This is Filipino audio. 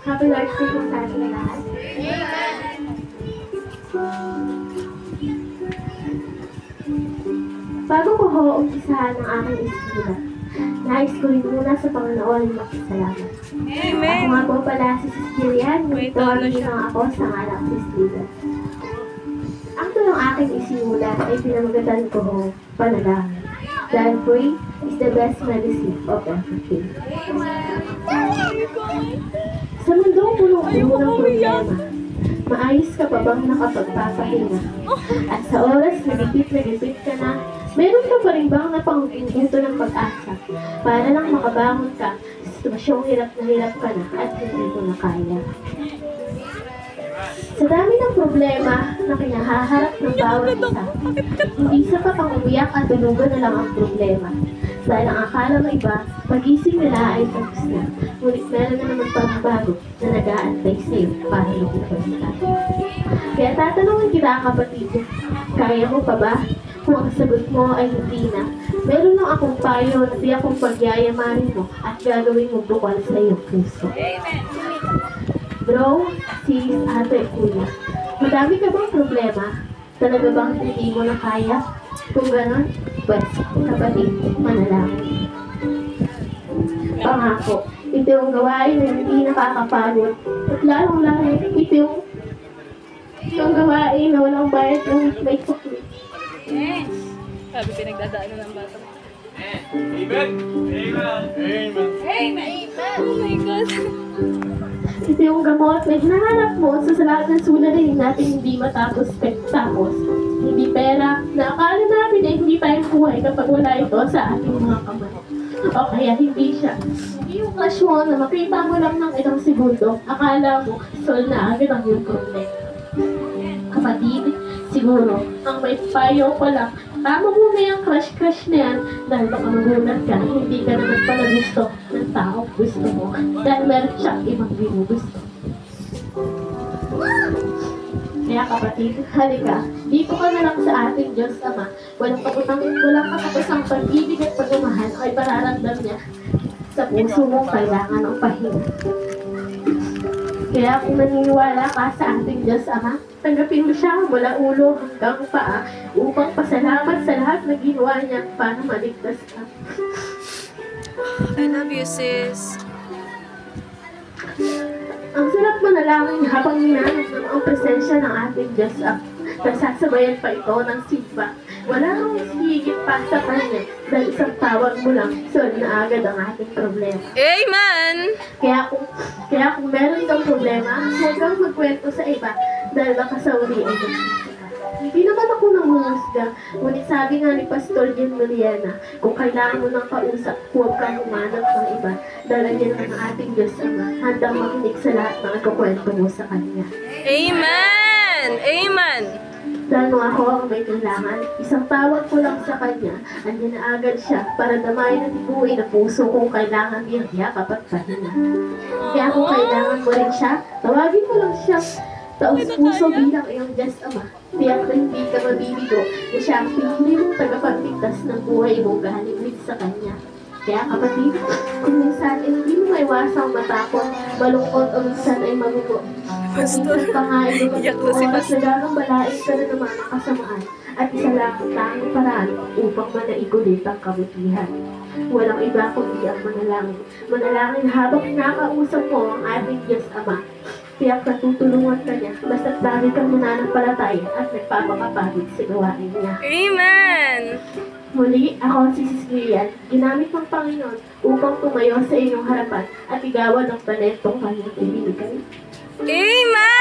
Happy birthday po sa ating lahat. Bago ko ho umpisahan ang aking iskulan, nais ko rin muna sa Panginoon makisalamat. Amen. Ako nga po pala si Cecilian, nung tawagin niyo ako sa anak Cecilia. Ang tulong aking isimulan ay pinamagatan ko ho, panalangin. Dahil pray is the best medicine of everything. Sa mundong punong-puno ng problema, maayos ka pa bang nakapagpapahinga? At sa oras na gipit ka na, meron ka pa rin bang napanghinto ng pag-asa para lang makabangon ka sa sitwasyong hirap ka na at hindi mo na kaya? Sa dami ng problema na kinahaharap ng bawat isa, hindi sapat ang umiyak at tulugan na lang ang problema. Dahil ang akala mo iba, pagising nila ay tapos na. Ngunit meron na naman pagbabago na nag-aantay sa'yo para lukupan ka. Kaya tatanungin kita, kapatid, kaya mo pa ba? Kung ang sagot mo ay hindi na, meron lang akong payo na di akong pagyayamanin mo at gagawin mo bukal sa iyong puso. Bro, sis, ate, kuya, madami ka bang problema? Talaga bang hindi mo na kaya? Kung gano'n, pwes, kapatid, manalangin. Pangako, ito yung gawain na hindi nakakapagod. At lalong-lalo, ito yung gawain na walang bayad ng may sukli. Yes. Sabi pinagdadaanan ng bata. Amen. Amen. Amen. Amen. Oh my God. Ito yung gamot na hinahanap mo sa lahat ng suliranin natin hindi matapos. Hindi pera na akala namin ay hindi tayo buhay kapag wala ito sa ating mga kamay. O kaya hindi siya. Hindi yung kasyon na makita mo lang ng ilang segundo, akala mo sol na agad ang iyong problema. Kapatid, siguro, ang may payo ko lang, tama mo na yung crush na yan dahil baka magulat ka, hindi ka naman pala gusto ng taong gusto mo dahil meron siyang ibang ginugusto. Kaya kapatid, halika, dito ka na lang sa ating Diyos Ama. Walang katapusang pag-ibig at pagmamahal ay pararamdam niya sa puso mong kailangan ng pahinga. Kaya kung naniniwala ka sa ating Diyos Ama, tanggapin mo siya mula ulo hanggang paa upang pasalamat sa lahat na ginawa niya para maligtas ka. I love you, sis. Ang sarap manalangin habang ninanamdam ang presensya ng ating Diyos Ama. Nasasabayan pa ito ng simba. Wala kang higit pa sa kanya dahil isang tawag mo lang, solve na agad ang ating problema. Amen. Kaya kung meron kang problema, huwag kang magkwento sa iba dahil baka sa uli ay magsisika. Hindi naman ako nanguhusga, ngunit sabi nga ni Pastor Jen Mariana, kung kailangan mo ng kausap, huwag kang humanap ng iba dahil yan ang ating Diyos Ama, handang makinig sa lahat ng ikukwento mo sa Kanya. Amen. Amen. Dahil nung ako ang may kailangan, isang tawag ko lang sa Kanya, andyan na agad siya para damayin at ibuhay na puso kung kailangan niyang yakap at pahinga. Kaya kung kailangan mo rin siya, tawagin mo lang siya taos-puso bilang iyong Diyos Ama. Tiyak na hindi ka mabibigo na siya ang pinili mong tagapagligtas ng buhay mo galing sa Kanya. Kaya kapatid, kung minsan ay hindi mo maiwasang matakot, malungkot o minsan ay magugo. Minsan pa nga ay oras na gagambalain ka na naman ang kasamaan at isa lang ang tanging paraan upang manaigulit ang kabutihan. Walang iba kundi ang manalangin. Manalangin habang nakausap mo ang ating Diyos Ama. Tiyak na tutulungan ka niya basta't lagi kang mananampalataya at nagpapakapagod sa gawain niya. Amen. Muli, ako si Cecilian, ginamit ng Panginoon upang tumayo sa inyong harapan at igawad ang talentong kanyang ibinigay. Amen.